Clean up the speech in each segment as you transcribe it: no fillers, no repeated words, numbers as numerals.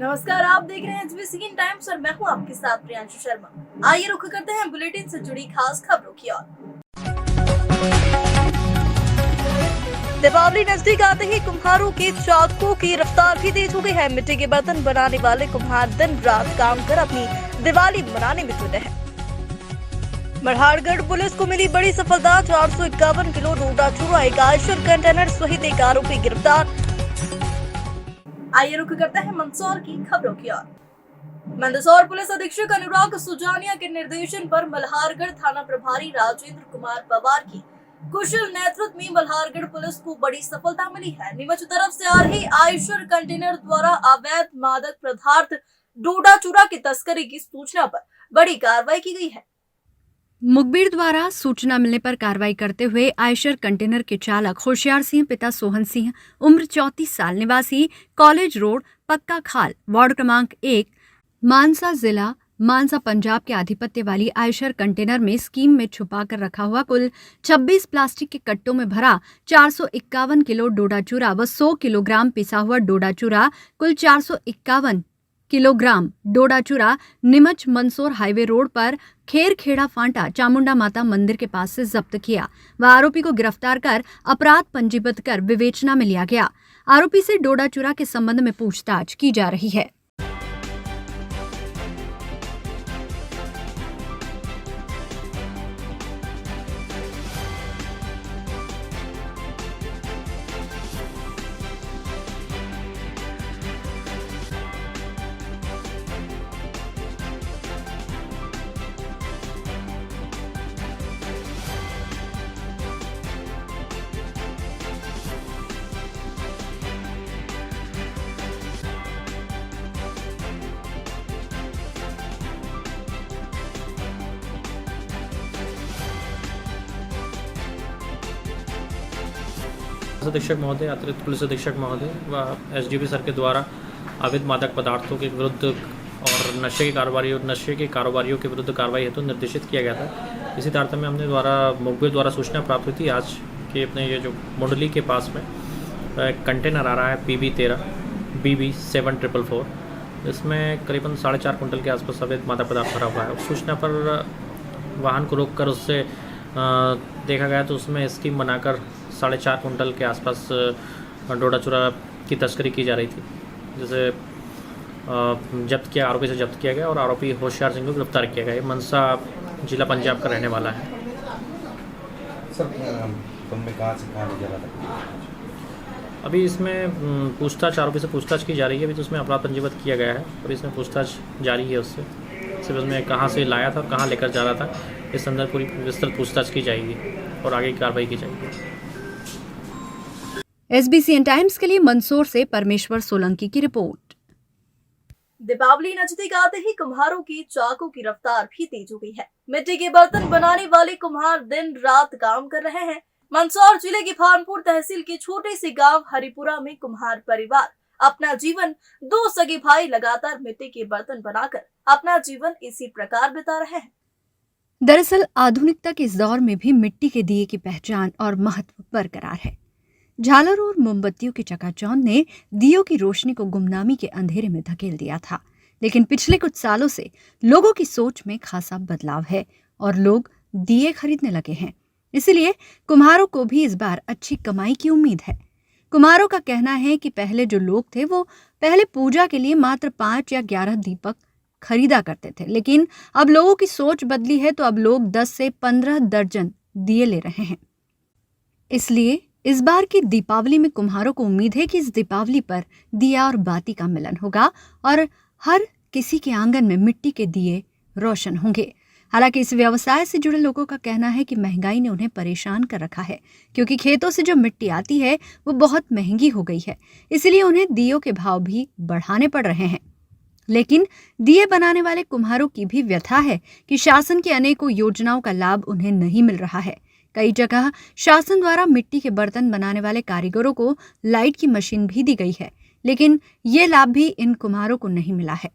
नमस्कार, आप देख रहे हैं एचबीसी इन टाइम्स और मैं हूं आपके साथ प्रियांशु शर्मा। आइए रुख करते हैं बुलेटिन से जुड़ी खास खबरों की ओर। दीपावली नजदीक आते ही कुम्हारों के चाकू की रफ्तार भी तेज हो गई है। मिट्टी के बर्तन बनाने वाले कुम्हार दिन रात काम कर अपनी दिवाली मनाने में जुटे हैं। मल्हारगढ़ पुलिस को मिली बड़ी सफलता, 451 किलो डोडा चूरा, एक आयशर कंटेनर सहित एक आरोपी गिरफ्तार। आइए रुख करते हैं मंदसौर की खबरों की ओर। मंदसौर पुलिस अधीक्षक अनुराग सुजानिया के निर्देशन पर मल्हारगढ़ थाना प्रभारी राजेंद्र कुमार पवार की कुशल नेतृत्व में मल्हारगढ़ पुलिस को बड़ी सफलता मिली है। नीमच तरफ से आ रही आयशर कंटेनर द्वारा अवैध मादक पदार्थ डोडा चूरा की तस्करी की सूचना पर बड़ी कार्रवाई की गई है। मुखबिर द्वारा सूचना मिलने पर कार्रवाई करते हुए आयशर कंटेनर के चालक होशियार सिंह पिता सोहन सिंह उम्र 34 साल निवासी कॉलेज रोड पक्का खाल वार्ड क्रमांक 1 मानसा जिला मानसा पंजाब के आधिपत्य वाली आयशर कंटेनर में स्कीम में छुपा कर रखा हुआ कुल 26 प्लास्टिक के कट्टों में भरा 451 किलो डोडा चूरा व 100 किलोग्राम पिसा हुआ डोडा चूरा कुल 451 किलोग्राम डोडा चूरा नीमच मंदसौर हाईवे रोड पर खेरखेड़ा फांटा चामुंडा माता मंदिर के पास से जब्त किया व आरोपी को गिरफ्तार कर अपराध पंजीबद्ध कर विवेचना में लिया गया। आरोपी से डोडा चूरा के संबंध में पूछताछ की जा रही है। अधीक्षक महोदय, अतिरिक्त पुलिस अधीक्षक महोदय व एसडीपी सर के द्वारा अवैध मादक पदार्थों के विरुद्ध और नशे के कारोबारियों के विरुद्ध कार्रवाई हेतु निर्देशित किया गया था। इसी तारतम्य में हमने मुखबिर द्वारा सूचना प्राप्त हुई थी आज कि अपने ये जो मुंडली के पास में एक कंटेनर आ रहा है PB13 BB 7444, इसमें करीबन 4.5 कुंटल के आसपास अवैध मादक पदार्थ भरा हुआ है। उस सूचना पर वाहन को रोककर उससे देखा गया तो उसमें स्कीम बनाकर 4.5 कुंटल के आसपास डोडा चूरा की तस्करी की जा रही थी, जिसे आरोपी से जब्त किया गया और आरोपी होशियार सिंह को गिरफ्तार किया गया। ये मनसा जिला पंजाब का रहने वाला है। सर तुमने कहाँ से कहाँ ले जा रहा था? अभी इसमें पूछताछ आरोपी से पूछताछ की जा रही है। अभी तो उसमें अपराध पंजीबद्ध किया गया है और इसमें पूछताछ जारी है उससे। सिर्फ उसमें कहाँ से लाया था, कहाँ लेकर जा रहा था, इस संदर्भ पूरी विस्तृत पूछताछ की जाएगी और आगे की कार्रवाई की जाएगी। एसबीसी टाइम्स के लिए मंदसौर से परमेश्वर सोलंकी की रिपोर्ट। दीपावली नजदीक आते ही कुम्हारों की चाकू की रफ्तार भी तेज हो गई है। मिट्टी के बर्तन बनाने वाले कुम्हार दिन रात काम कर रहे हैं। मंदसौर जिले की खानपुर तहसील के छोटे से गांव हरिपुरा में कुम्हार परिवार अपना जीवन, 2 सगे भाई लगातार मिट्टी के बर्तन बनाकर अपना जीवन इसी प्रकार बिता रहे हैं। दरअसल आधुनिकता के इस दौर में भी मिट्टी के दिए की पहचान और महत्व बरकरार है। झालर और मोमबत्तियों की चकाचौंध ने दियों की रोशनी को गुमनामी के अंधेरे में धकेल दिया था, लेकिन पिछले कुछ सालों से लोगों की सोच में खासा बदलाव है और लोग दिए खरीदने लगे हैं। इसलिए कुम्हारों को भी इस बार अच्छी कमाई की उम्मीद है। कुम्हारों का कहना है कि पहले जो लोग थे वो पहले पूजा के लिए मात्र 5 या 11 दीपक खरीदा करते थे, लेकिन अब लोगों की सोच बदली है तो अब लोग 10 से 15 दर्जन दिए ले रहे हैं। इसलिए इस बार की दीपावली में कुम्हारों को उम्मीद है कि इस दीपावली पर दिया और बाती का मिलन होगा और हर किसी के आंगन में मिट्टी के दिए रोशन होंगे। हालांकि इस व्यवसाय से जुड़े लोगों का कहना है कि महंगाई ने उन्हें परेशान कर रखा है, क्योंकि खेतों से जो मिट्टी आती है वो बहुत महंगी हो गई है, इसलिए उन्हें दियों के भाव भी बढ़ाने पड़ रहे हैं। लेकिन दिए बनाने वाले कुम्हारों की भी व्यथा है कि शासन की अनेकों योजनाओं का लाभ उन्हें नहीं मिल रहा है। कई जगह शासन द्वारा मिट्टी के बर्तन बनाने वाले कारीगरों को लाइट की मशीन भी दी गई है, लेकिन ये लाभ भी इन कुम्हारों को नहीं मिला है।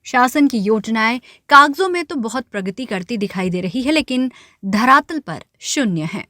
शासन की योजनाएं कागजों में तो बहुत प्रगति करती दिखाई दे रही है, लेकिन धरातल पर शून्य है।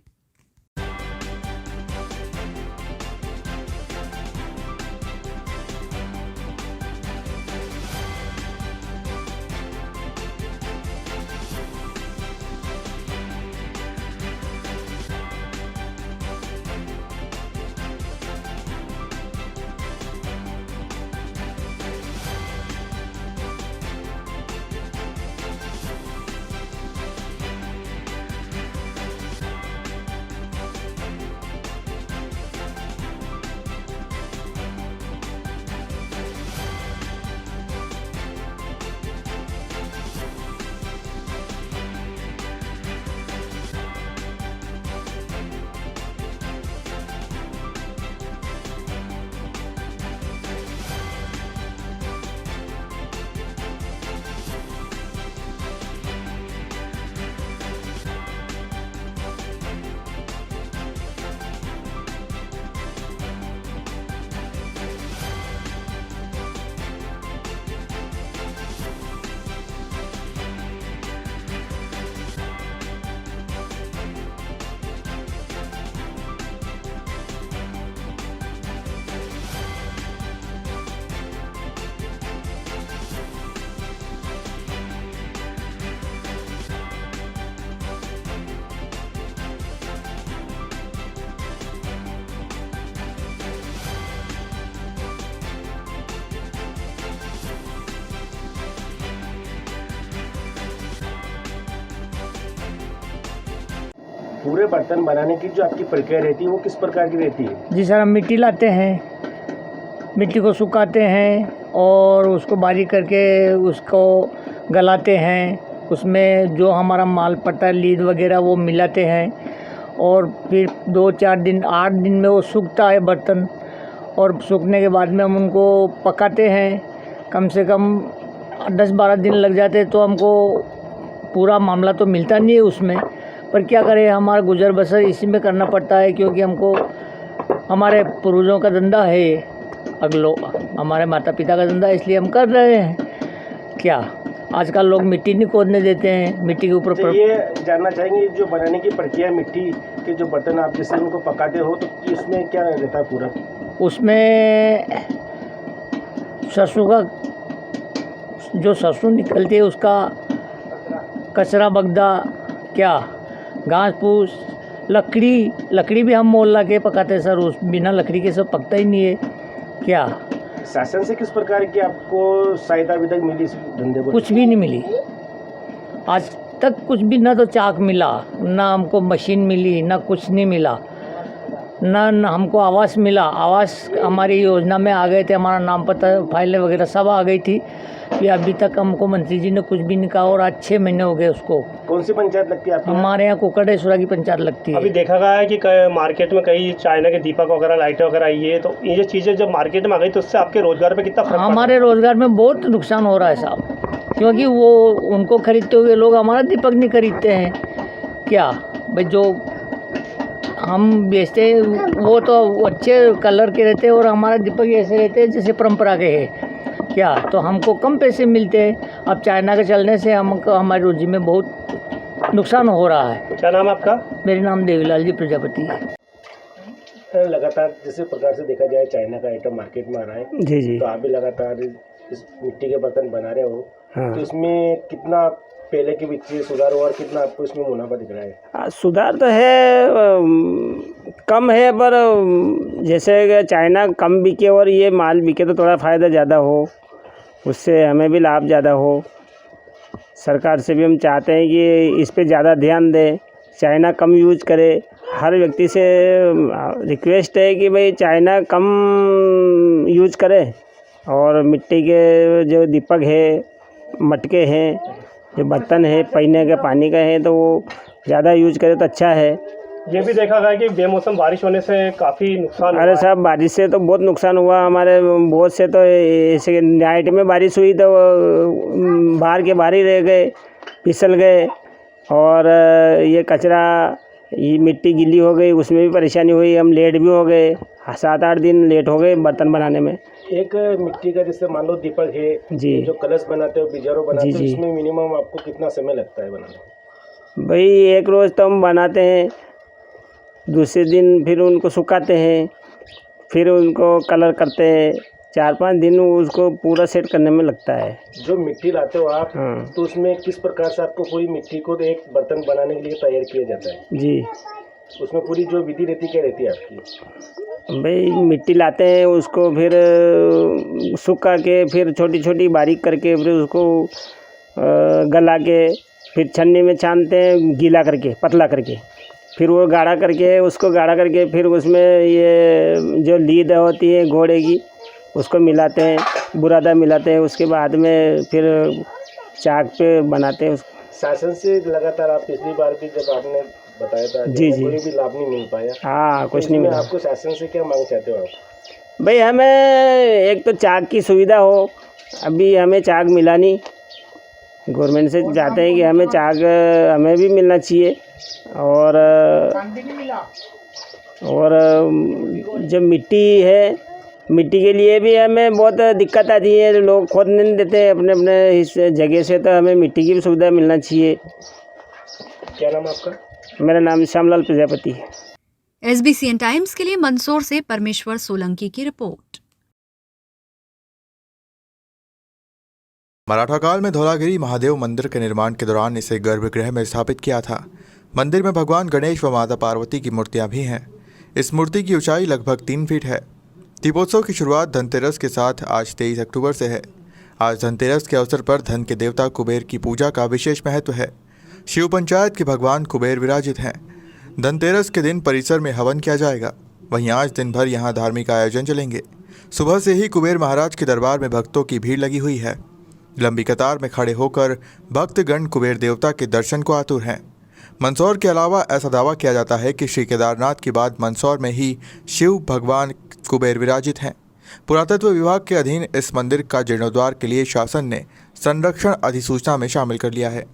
पूरे बर्तन बनाने की जो आपकी प्रक्रिया रहती है वो किस प्रकार की रहती है? जी सर, हम मिट्टी लाते हैं, मिट्टी को सुखाते हैं और उसको बारीक करके उसको गलाते हैं, उसमें जो हमारा माल पड़ता है लीद वगैरह वो मिलाते हैं और फिर 2-4 दिन 8 दिन में वो सूखता है बर्तन। और सूखने के बाद में हम उनको पकाते हैं, कम से कम 10-12 दिन लग जाते हैं। तो हमको पूरा मामला तो मिलता नहीं है उसमें, पर क्या करें, हमारा गुजर बसर इसी में करना पड़ता है, क्योंकि हमको हमारे पूर्वजों का धंधा है, अगलो हमारे माता पिता का धंधा, इसलिए हम कर रहे हैं। क्या आजकल लोग मिट्टी नहीं खोदने देते हैं, मिट्टी के ऊपर तो ये जानना चाहेंगे जो बनाने की प्रक्रिया मिट्टी के जो बर्तन आप जैसे उनको पकाते हो तो इसमें क्या रहता है पूरा? उसमें सरसों का जो सरसों निकलती है उसका कचरा बगदा, क्या घास फूस, लकड़ी भी हम मोल ला के पकाते हैं सर। उस बिना लकड़ी के सब पकता ही नहीं है। क्या शासन से किस प्रकार की आपको सहायता अभी तक मिली इस धंधे को? कुछ भी नहीं मिली आज तक, कुछ भी, ना तो चाक मिला, ना हमको मशीन मिली, ना कुछ नहीं मिला, ना हमको आवास मिला। आवास हमारी योजना में आ गए थे, हमारा नाम पता फाइलें वगैरह सब आ गई थी, कि अभी तक हमको मंत्री जी ने कुछ भी नहीं कहा और आज 6 महीने हो गए उसको। कौन सी पंचायत लगती है आपकी? हमारे यहाँ कुकड़ेश्वरा की पंचायत लगती है। अभी देखा गया है कि मार्केट में कई चाइना के दीपक वगैरह, लाइटें वगैरह आई है, तो ये चीज़ें जब मार्केट में आ गई तो उससे आपके रोजगार पे कितना फर्क हमारे रोजगार में बहुत नुकसान हो रहा है साहब, क्योंकि वो उनको खरीदते हुए लोग हमारा दीपक नहीं खरीदते हैं। क्या भाई, जो हम बेचते हैं वो तो अच्छे कलर के रहते हैं और हमारा दीपक ऐसे रहते हैं जैसे परंपरा के हैं। क्या तो हमको कम पैसे मिलते हैं। अब चाइना के चलने से हमको हमारी रोजी में बहुत नुकसान हो रहा है। क्या नाम है आपका? मेरा नाम देवीलाल जी प्रजापति है। लगातार जिस प्रकार से देखा जाए चाइना का आइटम मार्केट में आ रहा है, जी जी, तो आप भी लगातार इस मिट्टी के बर्तन बना रहे हो, हाँ। तो इसमें कितना पहले के बीच से सुधार हुआ और कितना आपको इसमें मुनाफा दिख रहा है? सुधार तो है, कम है, पर जैसे चाइना कम बिके और ये माल बिके तो थोड़ा फ़ायदा ज़्यादा हो, उससे हमें भी लाभ ज़्यादा हो। सरकार से भी हम चाहते हैं कि इस पे ज़्यादा ध्यान दें, चाइना कम यूज करे। हर व्यक्ति से रिक्वेस्ट है कि भाई चाइना कम यूज करे और मिट्टी के जो दीपक है, मटके हैं, जो बर्तन है, पीने के पानी का है, तो वो ज़्यादा यूज करे तो अच्छा है। ये भी देखा गया कि बेमौसम बारिश होने से काफ़ी नुकसान हुआ अरे है। साहब, बारिश से तो बहुत नुकसान हुआ हमारे, बहुत से तो ऐसे नाइट में बारिश हुई तो बाहर के बाहर ही रह गए, फिसल गए। और ये कचरा, ये मिट्टी गीली हो गई, उसमें भी परेशानी हुई, हम लेट भी हो गए, 7-8 दिन लेट हो गए बर्तन बनाने में। एक मिट्टी का जैसे मान लो दीपक है जी, जो कलश बनाते हो, बिजारो बनाते हो, जी। इसमें मिनिमम आपको कितना समय लगता है बनाने? भाई एक रोज़ तो हम बनाते हैं, दूसरे दिन फिर उनको सुखाते हैं, फिर उनको कलर करते हैं, 4-5 दिन उसको पूरा सेट करने में लगता है। जो मिट्टी लाते हो आप, हाँ। तो उसमें किस प्रकार से आपको पूरी मिट्टी को एक बर्तन बनाने के लिए तैयार किया जाता है? जी, उसमें पूरी जो विधि रहती है क्या रहती है आपकी? भाई मिट्टी लाते हैं, उसको फिर सुखा के, फिर छोटी छोटी बारीक करके, फिर उसको गला के, फिर छन्नी में छानते हैं, गीला करके, पतला करके, फिर वो गाढ़ा करके, उसको गाढ़ा करके फिर उसमें ये जो लीद होती है घोड़े की, उसको मिलाते हैं, बुरादा मिलाते हैं, उसके बाद में फिर चाक पे बनाते हैं उसको। शासन से लगातार आप पिछली बार भी जब आपने बताया था, जी, जी। कोई भी लाभ नहीं मिल पाया। हाँ, कुछ तो नहीं इसमें मिला। आपको शासन से क्या मांग चाहते हो आप? भाई हमें एक तो चाक की सुविधा हो, अभी हमें चाक मिला नहीं। गवर्नमेंट से चाहते हैं कि हमें चाक हमें भी मिलना चाहिए। और जब मिट्टी है, मिट्टी के लिए भी हमें बहुत दिक्कत आती है, लोग खोदने नहीं देते अपने अपने इस जगह से, तो हमें मिट्टी की भी सुविधा मिलना चाहिए। क्या नाम है आपका? मेरा नाम श्यामलाल प्रजापति है। SBCN टाइम्स के लिए मंदसौर से परमेश्वर सोलंकी की रिपोर्ट। मराठा काल में धौलागिरी महादेव मंदिर के निर्माण के दौरान इसे गर्भगृह में स्थापित किया था। मंदिर में भगवान गणेश व माता पार्वती की मूर्तियां भी हैं। इस मूर्ति की ऊंचाई लगभग 3 फीट है। दीपोत्सव की शुरुआत धनतेरस के साथ आज 23 अक्टूबर से है। आज धनतेरस के अवसर पर धन के देवता कुबेर की पूजा का विशेष महत्व है। शिव पंचायत के भगवान कुबेर विराजित हैं। धनतेरस के दिन परिसर में हवन किया जाएगा। वहीं आज दिन भर यहाँ धार्मिक आयोजन चलेंगे। सुबह से ही कुबेर महाराज के दरबार में भक्तों की भीड़ लगी हुई है। लंबी कतार में खड़े होकर भक्तगण कुबेर देवता के दर्शन को आतुर हैं। मंदसौर के अलावा ऐसा दावा किया जाता है कि श्री केदारनाथ के बाद मंदसौर में ही शिव भगवान कुबेर विराजित हैं। पुरातत्व विभाग के अधीन इस मंदिर का जीर्णोद्धार के लिए शासन ने संरक्षण अधिसूचना में शामिल कर लिया है।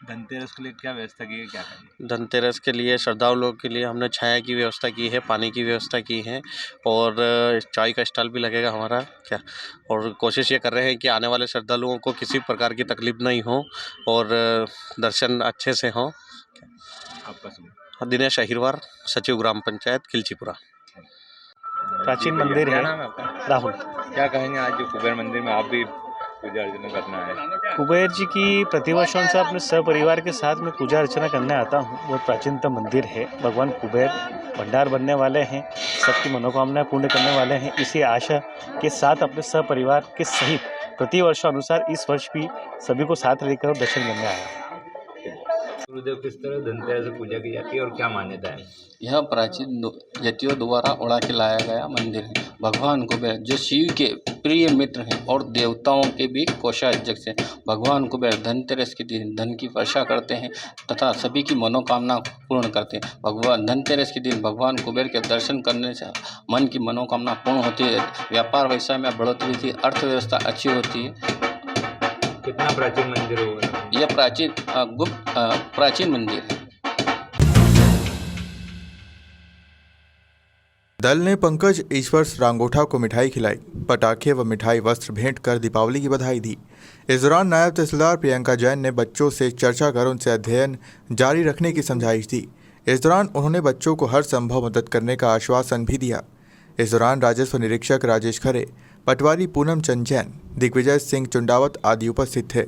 धनतेरस के लिए क्या व्यवस्था की है, क्या करेंगे? धनतेरस के लिए श्रद्धालुओं के लिए हमने छाया की व्यवस्था की है, पानी की व्यवस्था की है और चाय का स्टॉल भी लगेगा हमारा क्या। और कोशिश ये कर रहे हैं कि आने वाले श्रद्धालुओं को किसी प्रकार की तकलीफ नहीं हो और दर्शन अच्छे से हों। आपका समय? दिनेश अहिरवार, सचिव ग्राम पंचायत खिलचीपुरा। प्राचीन मंदिर है। नाम है आपका? राहुल। क्या कहेंगे आज जो कुबेर मंदिर में आप भी पूजा अर्चना करना है? कुबेर जी की प्रतिवर्षों से अपने सपरिवार के साथ में पूजा अर्चना करने आता हूँ। बहुत प्राचीनतम मंदिर है। भगवान कुबेर भंडार बनने वाले हैं, सबकी मनोकामनाएं पूर्ण करने वाले हैं। इसी आशा के साथ अपने सपरिवार के सहित प्रतिवर्ष अनुसार इस वर्ष भी सभी को साथ लेकर दर्शन करने आया। गुरुदेव, किस तरह धनतेरस से पूजा की जाती है और क्या मान्यता है? यह प्राचीन यतियों द्वारा उड़ा के लाया गया मंदिर है। भगवान कुबेर जो शिव के प्रिय मित्र हैं और देवताओं के भी कोषाध्यक्ष हैं। भगवान कुबेर धनतेरस के दिन धन की वर्षा करते हैं तथा सभी की मनोकामना पूर्ण करते हैं। भगवान धनतेरस के दिन भगवान कुबेर के दर्शन करने से मन की मनोकामना पूर्ण होती है, व्यापार व्यवसाय में बढ़ोतरी होती है, अर्थव्यवस्था अच्छी होती है। कितना प्राचीन मंदिर होगा? यह प्राचीन मंदिर है। दल ने पंकज ईश्वर रांगोठा को मिठाई खिलाई, पटाखे व मिठाई वस्त्र भेंट कर दीपावली की बधाई दी। इस दौरान नायब तहसीलदार प्रियंका जैन ने बच्चों से चर्चा कर उनसे अध्ययन जारी रखने की समझाइश दी। इस दौरान उन्होंने बच्चों को हर संभव मदद करने का आश्वासन भी दिया। इस दौरान राजस्व निरीक्षक राजेश खरे, पटवारी पूनम चंद जैन, दिग्विजय सिंह चुंडावत आदि उपस्थित थे।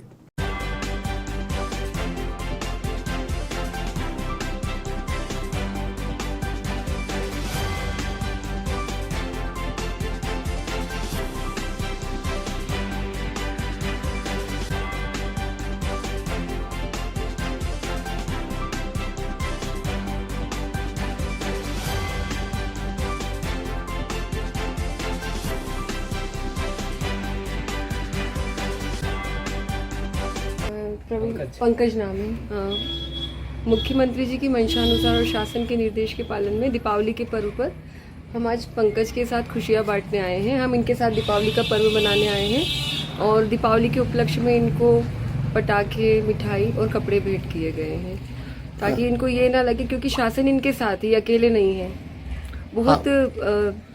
पंकज नाम है। मुख्यमंत्री जी की मंशानुसार और शासन के निर्देश के पालन में दीपावली के पर्व पर हम आज पंकज के साथ खुशियाँ बांटने आए हैं। हम इनके साथ दीपावली का पर्व मनाने आए हैं और दीपावली के उपलक्ष्य में इनको पटाखे, मिठाई और कपड़े भेंट किए गए हैं ताकि इनको ये ना लगे, क्योंकि शासन इनके साथ ही, अकेले नहीं है। बहुत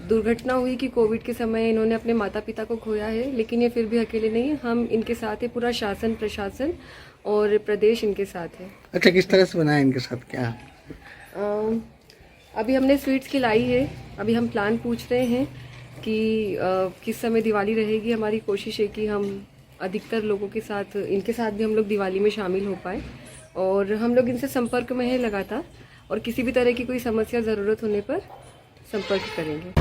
दुर्घटना हुई कि कोविड के समय इन्होंने अपने माता पिता को खोया है, लेकिन ये फिर भी अकेले नहीं है। हम इनके साथ है, पूरा शासन प्रशासन और प्रदेश इनके साथ है। अच्छा, किस तरह से बनाया इनके साथ क्या? अभी हमने स्वीट्स खिलाई है। अभी हम प्लान पूछ रहे हैं कि किस समय दिवाली रहेगी। हमारी कोशिश है कि हम अधिकतर लोगों के साथ, इनके साथ भी हम लोग दिवाली में शामिल हो पाए, और हम लोग इनसे संपर्क में है लगातार, और किसी भी तरह की कोई समस्या ज़रूरत होने पर संपर्क करेंगे।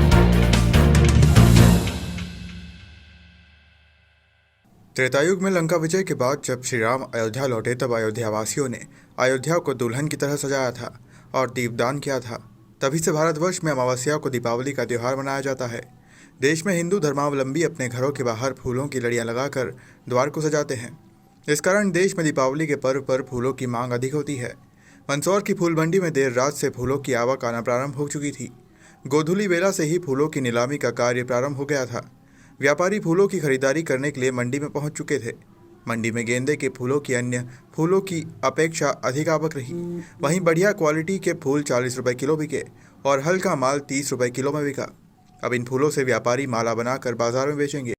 त्रेतायुग में लंका विजय के बाद जब श्री राम अयोध्या लौटे तब अयोध्या वासियों ने अयोध्या को दुल्हन की तरह सजाया था और दीपदान किया था। तभी से भारतवर्ष में अमावस्या को दीपावली का त्यौहार मनाया जाता है। देश में हिंदू धर्मावलंबी अपने घरों के बाहर फूलों की लड़ियां लगाकर द्वार को सजाते हैं। इस कारण देश में दीपावली के पर्व पर फूलों की मांग अधिक होती है। मंदसौर की फूल मंडी में देर रात से फूलों की आवक आना प्रारंभ हो चुकी थी। गोधूली बेला से ही फूलों की नीलामी का कार्य प्रारंभ हो गया था। व्यापारी फूलों की खरीदारी करने के लिए मंडी में पहुंच चुके थे। मंडी में गेंदे के फूलों की अन्य फूलों की अपेक्षा अधिक आवक रही। वहीं बढ़िया क्वालिटी के फूल 40 रुपये किलो बिके और हल्का माल 30 रुपये किलो में बिका। अब इन फूलों से व्यापारी माला बनाकर बाजार में बेचेंगे।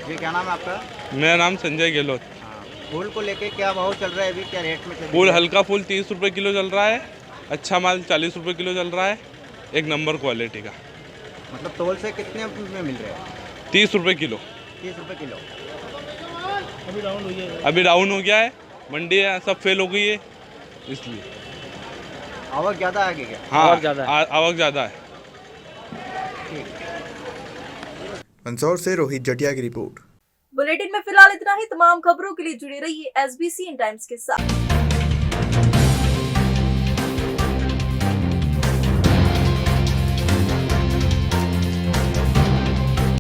जी, क्या नाम है आपका? मेरा नाम संजय गहलोत। फूल को लेके क्या भाव चल रहा है अभी, क्या रेट में चल रहा है? फूल हल्का फूल 30 रुपये किलो चल रहा है, अच्छा माल 40 रुपये किलो चल रहा है, एक नंबर क्वालिटी का। मतलब तोल से कितने में मिल रहे हैं? 30 रुपये किलो। 30 रुपये किलो। अभी डाउन हो गया है, मंडी है, सब फेल हो गई है, इसलिए आवक ज़्यादा आगे क्या? हाँ, आवक ज़्यादा है। मंदसौर से रोहित जटिया की रिपोर्ट। बुलेटिन में फिलहाल इतना ही। तमाम खबरों के लिए जुड़े रहिए SBCN टाइम्स के साथ।